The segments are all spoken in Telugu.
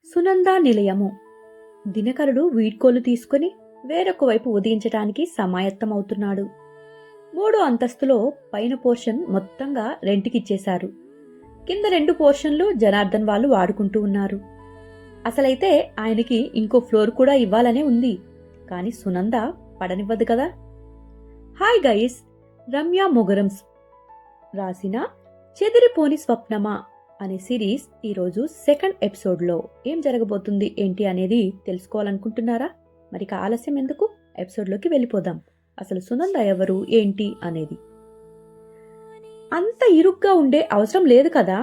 సునంద నిలయము. దినకరుడు వీడ్కోలు తీసుకుని వేరొక వైపు ఉదయించటానికి సమాయత్తమవుతున్నాడు. 3వ అంతస్తులో పైన పోర్షన్ మొత్తంగా రెంట్కిచ్చేశారు. కింద 2 పోర్షన్లు జనార్దన్ వాళ్ళు వాడుకుంటూ ఉన్నారు. అసలైతే ఆయనకి ఇంకో ఫ్లోర్ కూడా ఇవ్వాలనే ఉంది. కాని సునంద పడనివ్వదు కదా. హాయ్ గైస్, రమ్య మొగరమ్స్ రాసిన చెదిరిపోని స్వప్నమా అనే సిరీస్ ఈరోజు 2nd ఎపిసోడ్లో ఏం జరగబోతుంది ఏంటి అనేది తెలుసుకోవాలనుకుంటున్నారా? మరి ఆలస్యం ఎందుకు, ఎపిసోడ్లోకి వెళ్ళిపోదాం. అసలు సునంద ఎవరు ఏంటి అనేది. అంత ఇరుగ్గా ఉండే అవసరం లేదు కదా.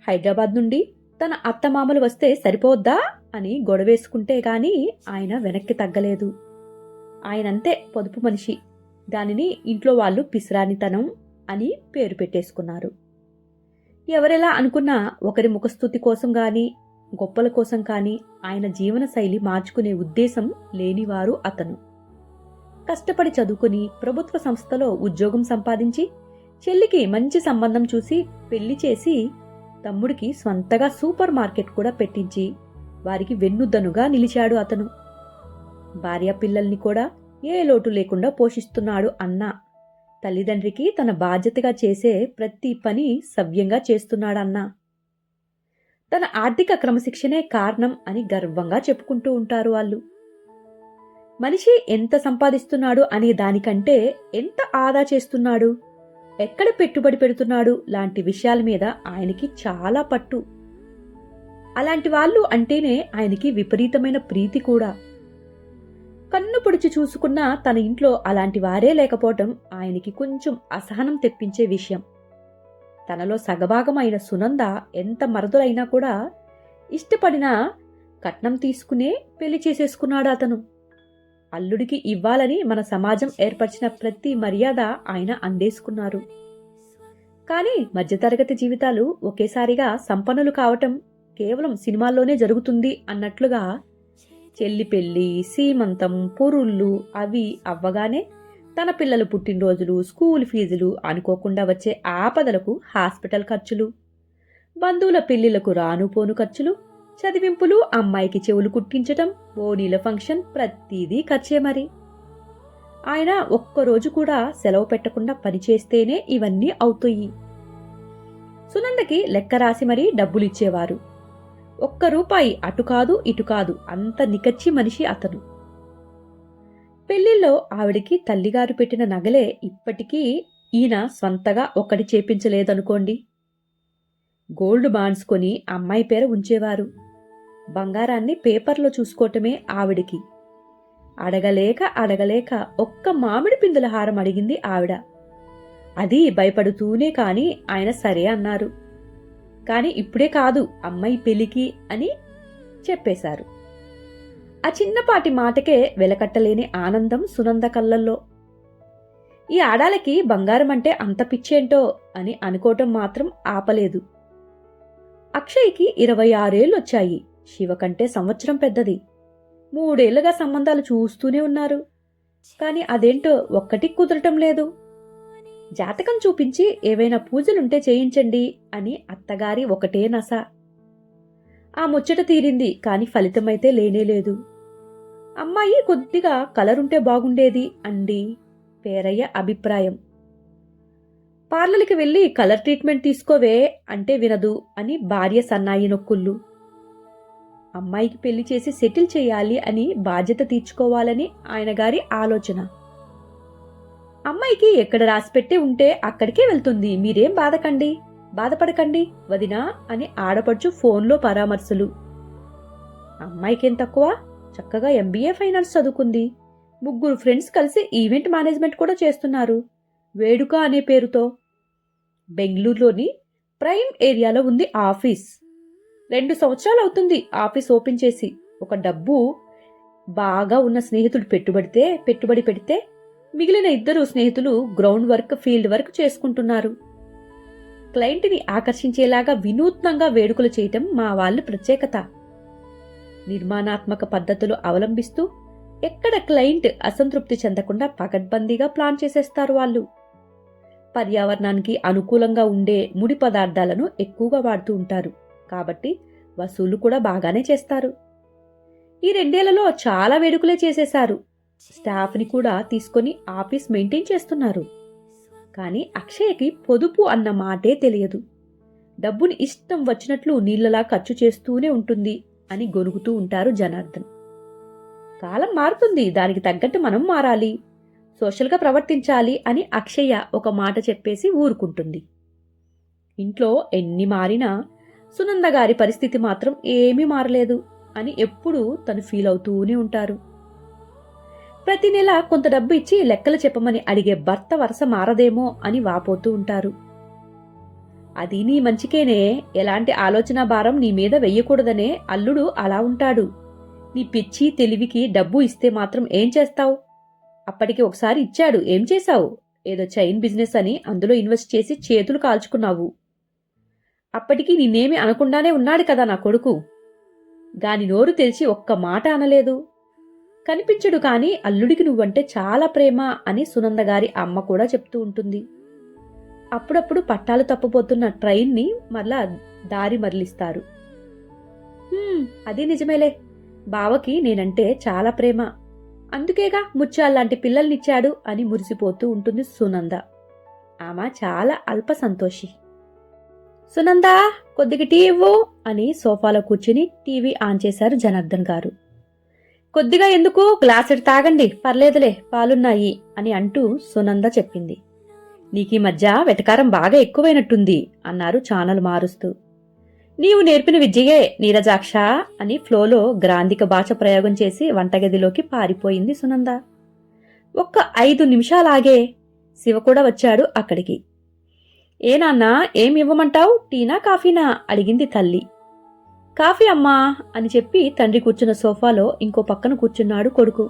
హైదరాబాద్ నుండి తన అత్తమామలు వస్తే సరిపోద్దా అని గొడవేసుకుంటే గాని ఆయన వెనక్కి తగ్గలేదు. ఆయనంతే పొదుపు మనిషి. దానిని ఇంట్లో వాళ్ళు పిసిరానితనం అని పేరు పెట్టేసుకున్నారు. ఎవరెలా అనుకున్నా ఒకరి ముఖస్తుతి కోసం గాని గొప్పల కోసం కాని ఆయన జీవన శైలి మార్చుకునే ఉద్దేశం లేనివారు అతను. కష్టపడి చదువుకుని ప్రభుత్వ సంస్థలో ఉద్యోగం సంపాదించి చెల్లికి మంచి సంబంధం చూసి పెళ్లి చేసి తమ్ముడికి స్వంతగా సూపర్ మార్కెట్ కూడా పెట్టించి వారికి వెన్నుదన్నుగా నిలిచాడు అతను. భార్య పిల్లల్ని కూడా ఏ లోటు లేకుండా పోషిస్తున్నాడు అన్న. తల్లిదండ్రికి తన బాధ్యతగా చేసే ప్రతి పని సవ్యంగా చేస్తున్నాడన్నా. తన ఆర్థిక క్రమశిక్షణే కారణం అని గర్వంగా చెప్పుకుంటూ ఉంటారు వాళ్ళు. మనిషి ఎంత సంపాదిస్తున్నాడు అనే దానికంటే ఎంత ఆదా చేస్తున్నాడు, ఎక్కడ పెట్టుబడి పెడుతున్నాడు లాంటి విషయాల మీద ఆయనకి చాలా పట్టు. అలాంటి వాళ్ళు అంటేనే ఆయనకి విపరీతమైన ప్రీతి కూడా. కన్ను పొడిచి చూసుకున్నా తన ఇంట్లో అలాంటి వారే లేకపోవటం ఆయనకి కొంచెం అసహనం తెప్పించే విషయం. తనలో సగభాగం అయిన సునంద ఎంత మరదులైనా కూడా ఇష్టపడినా కట్నం తీసుకునే పెళ్లి చేసేసుకున్నాడు అతను. అల్లుడికి ఇవ్వాలని మన సమాజం ఏర్పరిచిన ప్రతి మర్యాద ఆయన అందేసుకున్నారు. కానీ మధ్యతరగతి జీవితాలు ఒకేసారిగా సంపన్నులు కావటం కేవలం సినిమాల్లోనే జరుగుతుంది అన్నట్లుగా చెల్లి పెళ్లి, సీమంతం, పురుళ్ళు అవి అవ్వగానే తన పిల్లలు పుట్టినరోజులు, స్కూల్ ఫీజులు, అనుకోకుండా వచ్చే ఆపదలకు హాస్పిటల్ ఖర్చులు, బంధువుల పెళ్లిళ్లకు రానుపోను ఖర్చులు, చదివింపులు, అమ్మాయికి చెవులు కుట్టించటం, బోనీల ఫంక్షన్, ప్రతిదీ ఖర్చే మరి. ఆయన ఒక్కరోజు కూడా సెలవు పెట్టకుండా పనిచేస్తేనే ఇవన్నీ అవుతాయి. సునందకి లెక్క రాసి మరీ డబ్బులిచ్చేవారు. ₹1 అటు కాదు ఇటు కాదు, అంత నికచ్చి మనిషి అతను. పెళ్లిలో ఆవిడికి తల్లిగారు పెట్టిన నగలే ఇప్పటికీ ఈయన స్వంతగా ఒక్కటి చేపించలేదనుకోండి. గోల్డ్ బాండ్స్ కొని అమ్మాయి పేర ఉంచేవారు. బంగారాన్ని పేపర్లో చూసుకోవటమే ఆవిడికి. అడగలేక ఒక్క మామిడి పిందుల హారం అడిగింది ఆవిడ. అది భయపడుతూనే కాని ఆయన సరే అన్నారు. కాని ఇప్పుడే కాదు, అమ్మాయి పెళ్లికి అని చెప్పేశారు. ఆ చిన్నపాటి మాటకే వెలకట్టలేని ఆనందం సునంద కళ్ళల్లో. ఈ ఆడాలకి బంగారం అంటే అంత పిచ్చేంటో అని అనుకోవటం మాత్రం ఆపలేదు. అక్షయ్కి 26 ఏళ్ళొచ్చాయి. శివ కంటే సంవత్సరం పెద్దది. 3 ఏళ్లుగా సంబంధాలు చూస్తూనే ఉన్నారు. కాని అదేంటో ఒక్కటి కుదరటం లేదు. జాతకం చూపించి ఏవైనా పూజలుంటే చేయించండి అని అత్తగారి ఒకటే నస. ఆ ముచ్చట తీరింది, కాని ఫలితమైతే లేనేలేదు. అమ్మాయి కొద్దిగా కలరుంటే బాగుండేది అండి పేరయ్య అభిప్రాయం. పార్లర్కి వెళ్లి కలర్ ట్రీట్మెంట్ తీసుకోవే అంటే వినదు అని భార్య సన్నాయి నొక్కుళ్ళు. అమ్మాయికి పెళ్లి చేసి సెటిల్ చేయాలి అని బాధ్యత తీర్చుకోవాలని ఆయన గారి ఆలోచన. అమ్మాయికి ఎక్కడ రాసిపెట్టి ఉంటే అక్కడికే వెళ్తుంది, మీరేం బాధపడకండి వదినా అని ఆడపడుచు ఫోన్లో పరామర్శలు. అమ్మాయికేం తక్కువ, చక్కగా MBA ఫైనాన్స్ చదువుకుంది. 3 ఫ్రెండ్స్ కలిసి ఈవెంట్ మేనేజ్మెంట్ కూడా చేస్తున్నారు, వేడుక అనే పేరుతో. బెంగళూరులోని ప్రైమ్ ఏరియాలో ఉంది ఆఫీస్. 2 సంవత్సరాలు అవుతుంది ఆఫీస్ ఓపెన్ చేసి. ఒక డబ్బు బాగా ఉన్న స్నేహితుడు పెట్టుబడి పెడితే మిగిలిన 2 స్నేహితులు గ్రౌండ్ వర్క్, ఫీల్డ్ వర్క్ చేసుకుంటున్నారు. క్లయింట్ని ఆకర్షించేలాగా వినూత్నంగా వేడుకలు చేయటం మా వాళ్ళ ప్రత్యేకత. నిర్మాణాత్మక పద్ధతులు అవలంబిస్తూ ఎక్కడ క్లయింట్ అసంతృప్తి చెందకుండా పకడ్బందీగా ప్లాన్ చేసేస్తారు వాళ్ళు. పర్యావరణానికి అనుకూలంగా ఉండే ముడి పదార్థాలను ఎక్కువగా వాడుతూ ఉంటారు. కాబట్టి వసూలు కూడా బాగానే చేస్తారు. ఈ 2 ఏళ్లలో చాలా వేడుకలే చేసేశారు. స్టాఫ్ని కూడా తీసుకొని ఆఫీస్ మెయింటైన్ చేస్తున్నారు. కానీ అక్షయకి పొదుపు అన్న మాటే తెలియదు. డబ్బుని ఇష్టం వచ్చినట్లు నీళ్లలా ఖర్చు చేస్తూనే ఉంటుంది అని గొనుగుతూ ఉంటారు జనార్దన్. కాలం మారుతుంది, దానికి తగ్గట్టు మనం మారాలి, సోషల్గా ప్రవర్తించాలి అని అక్షయ్య ఒక మాట చెప్పేసి ఊరుకుంటుంది. ఇంట్లో ఎన్ని మారినా సునంద గారి పరిస్థితి మాత్రం ఏమీ మారలేదు అని ఎప్పుడూ తను ఫీల్ అవుతూనే ఉంటారు. ప్రతి నెల కొంత డబ్బు ఇచ్చి లెక్కలు చెప్పమని అడిగే భర్త వరస మారదేమో అని వాపోతూ ఉంటారు. అది నీ మంచికేనే, ఎలాంటి ఆలోచన భారం నీ మీద వెయ్యకూడదనే అల్లుడు అలా ఉంటాడు. నీ పిచ్చి తెలివికి డబ్బు ఇస్తే మాత్రం ఏం చేస్తావు? అప్పటికి ఒకసారి ఇచ్చాడు, ఏం చేశావు? ఏదో చైన్ బిజినెస్ అని అందులో ఇన్వెస్ట్ చేసి చేతులు కాల్చుకున్నావు. అప్పటికి నిన్నేమి అనకుండానే ఉన్నాడు కదా నా కొడుకు. గాని నోరు తెరిచి ఒక్క మాట అనలేదు. కనిపించడు కాని అల్లుడికి నువ్వంటే చాలా ప్రేమ అని సునందగారి అమ్మ కూడా చెప్తూ ఉంటుంది. అప్పుడప్పుడు పట్టాలు తప్పబోతున్న ట్రైన్ని మరలా దారి మరలిస్తారు. అది నిజమేలే, బావకి నేనంటే చాలా ప్రేమ, అందుకేగా ముత్యాల్లాంటి పిల్లల్నిచ్చాడు అని మురిసిపోతూ ఉంటుంది సునంద. ఆమె చాలా అల్ప సంతోషి. సునందా, కొద్దిగా టీ ఇవ్వు అని సోఫాలో కూర్చుని టీవీ ఆన్ చేశారు జనార్దన్ గారు. కొద్దిగా ఎందుకు, గ్లాసెడు తాగండి, పర్లేదులే, పాలున్నాయి అని అంటూ సునంద చెప్పింది. నీకీ మధ్య వెటకారం బాగా ఎక్కువైనట్టుంది అన్నారు ఛానల్ మారుస్తూ. నీవు నేర్పిన విద్యయే నీరజాక్ష అని ఫ్లోలో గ్రాంధిక భాష ప్రయోగం చేసి వంటగదిలోకి పారిపోయింది సునంద. ఒక్క 5 నిమిషాలాగే శివ కూడా వచ్చాడు అక్కడికి. ఏ నాన్నా, ఏం ఇవ్వమంటావు, టీనా కాఫీనా అడిగింది తల్లి. కాఫీ అమ్మా అని చెప్పి తండ్రి కూర్చున్న సోఫాలో ఇంకో పక్కన కూర్చున్నాడు కొడుకు.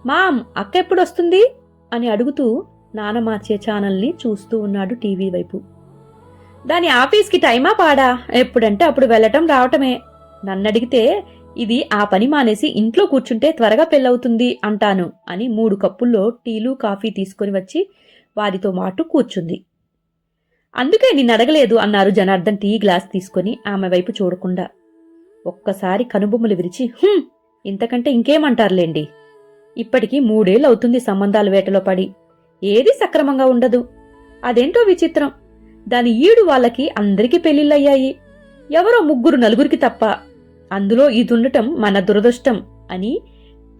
మామ్, అక్క ఎప్పుడొస్తుంది అని అడుగుతూ నాన్న మార్చే ఛానల్ని చూస్తూ ఉన్నాడు టీవీ వైపు. దాని ఆఫీస్కి టైమా పాడా, ఎప్పుడంటే అప్పుడు వెళ్ళటం రావటమే. నన్నడిగితే ఇది ఆ పని మానేసి ఇంట్లో కూర్చుంటే త్వరగా పెళ్ళవుతుంది అంటాను అని 3 కప్పుల్లో టీలు కాఫీ తీసుకుని వచ్చి వారితో మాటు కూర్చుంది. అందుకే నిన్నడగలేదు అన్నారు జనార్దన్ టీ గ్లాస్ తీసుకుని ఆమె వైపు చూడకుండా. ఒక్కసారి కనుబొమ్మలు విరిచి ఇంతకంటే ఇంకేమంటారులేండి. ఇప్పటికీ 3 ఏళ్ళు అవుతుంది సంబంధాల వేటలో పడి, ఏదీ సక్రమంగా ఉండదు. అదేంటో విచిత్రం, దాని ఈడు వాళ్ళకి అందరికీ పెళ్లిళ్ళయ్యాయి, ఎవరో 3 నలుగురికి తప్ప. అందులో ఇదుండటం మన దురదృష్టం అని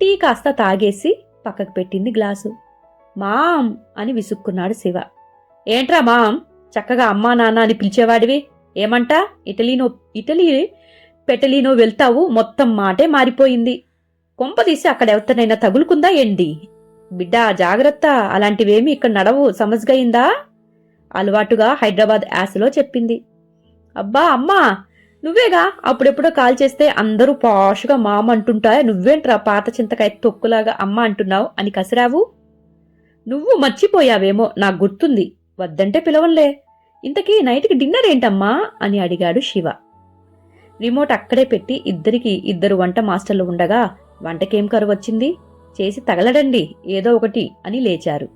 టీ కాస్త తాగేసి పక్కకు పెట్టింది గ్లాసు. మామ్ అని విసుక్కున్నాడు శివ. ఏంట్రా మామ్, చక్కగా అమ్మా నాన్న అని పిలిచేవాడివి, ఏమంటా ఇటలీ పెటలీనో వెళ్తావు, మొత్తం మాటే మారిపోయింది. కొంపదీసి అక్కడెవరినైనా తగులుకుందా ఏంటి? బిడ్డా జాగ్రత్త, అలాంటివేమీ ఇక్కడ నడవు, సమజ్గయిందా? అలవాటుగా హైదరాబాద్ యాసలో చెప్పింది. అబ్బా అమ్మా, నువ్వేగా అప్పుడెప్పుడో కాల్ చేస్తే అందరూ పాషుగా మామ అంటుంటా, నువ్వేంట్రా పాత చింతకాయ తొక్కులాగా అమ్మ అంటున్నావు అని కసిరావు. నువ్వు మర్చిపోయావేమో, నాకు గుర్తుంది, వద్దంటే పిలవంలే. ఇంతకీ నైట్కి డిన్నర్ ఏంటమ్మా అని అడిగాడు శివ. రిమోట్ అక్కడే పెట్టి ఇద్దరికి 2 వంట మాస్టర్లు ఉండగా వంటకేం కరువు వచ్చింది, చేసి తగలడండి ఏదో ఒకటి అని లేచారు.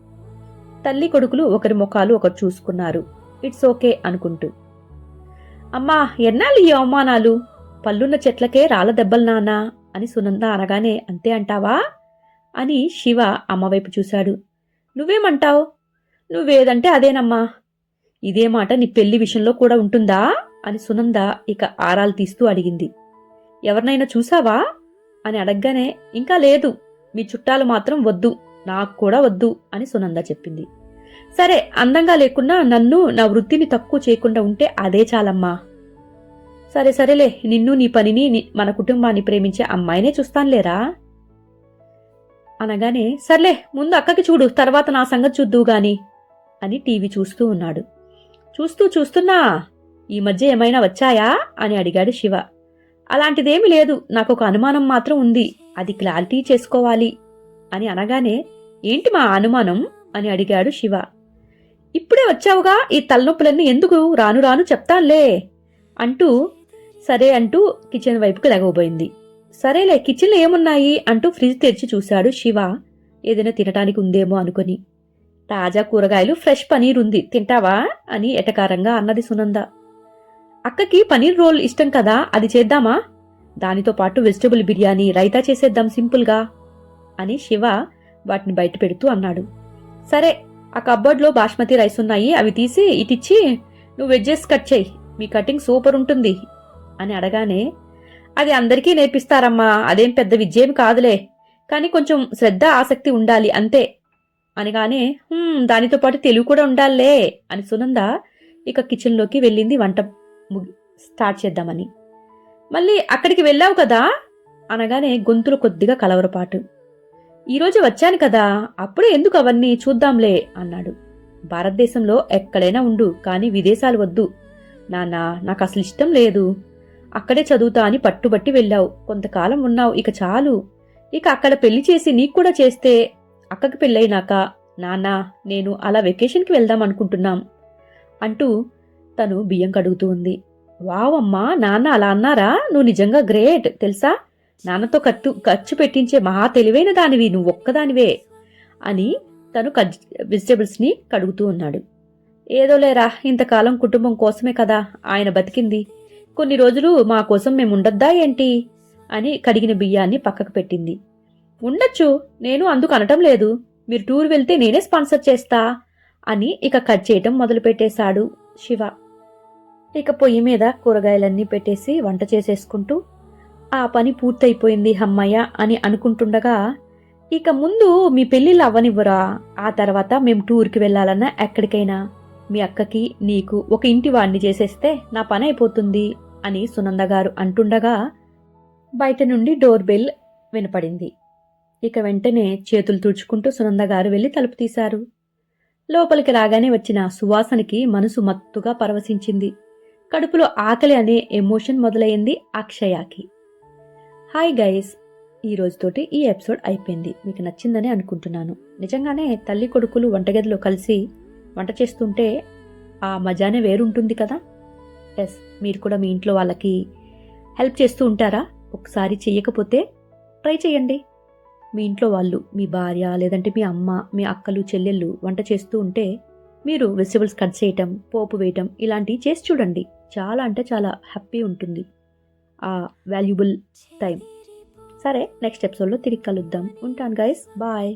తల్లి కొడుకులు ఒకరి ముఖాలు ఒకరు చూసుకున్నారు, ఇట్స్ ఓకే అనుకుంటూ. అమ్మా, ఎన్నాళ్ళు ఈ అవమానాలు, పళ్ళున్న చెట్లకే రాళ్ళ దెబ్బలు నానా అని సునంద అనగానే అంతే అంటావా అని శివ అమ్మవైపు చూశాడు. నువ్వేమంటావు? నువ్వేదంటే అదేనమ్మా. ఇదే మాట నీ పెళ్లి విషయంలో కూడా ఉంటుందా అని సునంద ఇక ఆరాలు తీస్తూ అడిగింది. ఎవరినైనా చూసావా అని అడగగానే ఇంకా లేదు, మీ చుట్టాలు మాత్రం వద్దు, నాకు కూడా వద్దు అని సునంద చెప్పింది. సరే, అందంగా లేకున్నా నన్ను నా వృత్తిని తక్కువ చేయకుండా ఉంటే అదే చాలమ్మా. సరే సరేలే, నిన్ను నీ పనిని మన కుటుంబాన్ని ప్రేమించే అమ్మాయినే చూస్తానులేరా అనగానే సర్లే ముందు అక్కకి చూడు, తర్వాత నా సంగతి చూద్దువు గాని అని టీవీ చూస్తూ ఉన్నాడు. చూస్తున్నా, ఈ మధ్య ఏమైనా వచ్చాయా అని అడిగాడు శివ. అలాంటిదేమీ లేదు, నాకొక అనుమానం మాత్రం ఉంది, అది క్లారిటీ చేసుకోవాలి అని అనగానే ఏంటి మా అనుమానం అని అడిగాడు శివ. ఇప్పుడే వచ్చావుగా, ఈ తలనొప్పులన్నీ ఎందుకు, రాను రాను చెప్తాన్లే అంటూ సరే అంటూ కిచెన్ వైపుకి లెగవబోయింది. సరేలే, కిచెన్లో ఏమున్నాయి అంటూ ఫ్రిడ్జ్ తెరిచి చూశాడు శివ, ఏదైనా తినటానికి ఉందేమో అనుకుని. తాజా కూరగాయలు, ఫ్రెష్ పనీర్ ఉంది, తింటావా అని ఎటకారంగా అన్నది సునంద. అక్కకి పనీర్ రోల్ ఇష్టం కదా, అది చేద్దామా? దానితో పాటు వెజిటబుల్ బిర్యానీ, రైతా చేసేద్దాం సింపుల్గా అని శివ వాటిని బయట పెడుతూ అన్నాడు. సరే, ఆ కబ్బర్డ్లో బాస్మతి రైస్ ఉన్నాయి, అవి తీసి ఇటిచ్చి నువ్వు వెజ్జెస్ కట్ చేయి, మీ కటింగ్ సూపర్ ఉంటుంది అని అడగానే, అది అందరికీ నేర్పిస్తారమ్మా, అదేం పెద్ద విద్యేమి కాదులే, కానీ కొంచెం శ్రద్ధ ఆసక్తి ఉండాలి అంతే అనగానే, దానితో పాటు తెలివి కూడా ఉండాలే అని సునంద ఇక కిచెన్లోకి వెళ్ళింది వంట స్టార్ట్ చేద్దామని. మళ్ళీ అక్కడికి వెళ్ళావు కదా అనగానే గొంతులు కొద్దిగా కలవరపాటు. ఈరోజు వచ్చాను కదా, అప్పుడే ఎందుకు అవన్నీ, చూద్దాంలే అన్నాడు. భారతదేశంలో ఎక్కడైనా ఉండు, కానీ విదేశాలు వద్దు నాన్న, నాకు అసలు ఇష్టం లేదు. అక్కడే చదువుతా అని పట్టుబట్టి వెళ్ళావు, కొంతకాలం ఉన్నావు, ఇక చాలు. ఇక అక్కడ పెళ్లి చేసి నీకు కూడా చేస్తే, అక్కకి పెళ్ళైనాక నాన్న నేను అలా వెకేషన్కి వెళ్దాం అనుకుంటున్నాం అంటూ తను బియ్యం కడుగుతూ ఉంది. వావమ్మా, నాన్న అలా అన్నారా? నువ్వు నిజంగా గ్రేట్ తెలుసా, నాన్నతో ఖర్చు పెట్టించే మహా తెలివైన దానివి నువ్వు ఒక్కదానివే అని తను వెజిటేబుల్స్ని కడుగుతూ ఉన్నాడు. ఏదో లేరా, ఇంతకాలం కుటుంబం కోసమే కదా ఆయన బతికింది, కొన్ని రోజులు మా కోసం మేము ఉండొద్దా ఏంటి అని కడిగిన బియ్యాన్ని పక్కకు పెట్టింది. ఉండొచ్చు, నేను అందుకు అనటం లేదు, మీరు టూర్ వెళ్తే నేనే స్పాన్సర్ చేస్తా అని ఇక కట్ చేయటం మొదలుపెట్టేశాడు శివ. ఇక పొయ్యి మీద కూరగాయలన్నీ పెట్టేసి వంట చేసేసుకుంటూ ఆ పని పూర్తయిపోయింది హమ్మయ్య అని అనుకుంటుండగా, ఇక ముందు మీ పెళ్ళిళ్ళు అవ్వనివ్వరా, ఆ తర్వాత మేము టూర్కి వెళ్ళాలన్నా ఎక్కడికైనా మీ అక్కకి నీకు ఒక ఇంటి వాడిని చేసేస్తే నా పని అయిపోతుంది అని సునంద గారు అంటుండగా బయట నుండి డోర్ బెల్ వినపడింది. ఇక వెంటనే చేతులు తుడుచుకుంటూ సునంద గారు వెళ్లి తలుపు తీశారు. లోపలికి రాగానే వచ్చిన సువాసనకి మనసు మత్తుగా పరవశించింది. కడుపులో ఆకలి అనే ఎమోషన్ మొదలైంది అక్షయాకి. హాయ్ గైస్, ఈ రోజుతోటి ఈ ఎపిసోడ్ అయిపోయింది. మీకు నచ్చిందని అనుకుంటున్నాను. నిజంగానే తల్లి కొడుకులు వంటగదిలో కలిసి వంట చేస్తుంటే ఆ మజానే వేరుంటుంది కదా. ఎస్, మీరు కూడా మీ ఇంట్లో వాళ్ళకి హెల్ప్ చేస్తూ ఉంటారా? ఒకసారి చెయ్యకపోతే ట్రై చేయండి. మీ ఇంట్లో వాళ్ళు, మీ భార్య లేదంటే మీ అమ్మ, మీ అక్కలు చెల్లెళ్ళు వంట చేస్తూ ఉంటే మీరు వెజిటబుల్స్ కట్ చేయటం, పోపు వేయటం ఇలాంటివి చేసి చూడండి. చాలా అంటే చాలా హ్యాపీ ఉంటుంది ఆ వాల్యుబుల్ టైం. సరే, నెక్స్ట్ ఎపిసోడ్లో తిరిగి కలుద్దాం. ఉంటాను గైస్, బాయ్.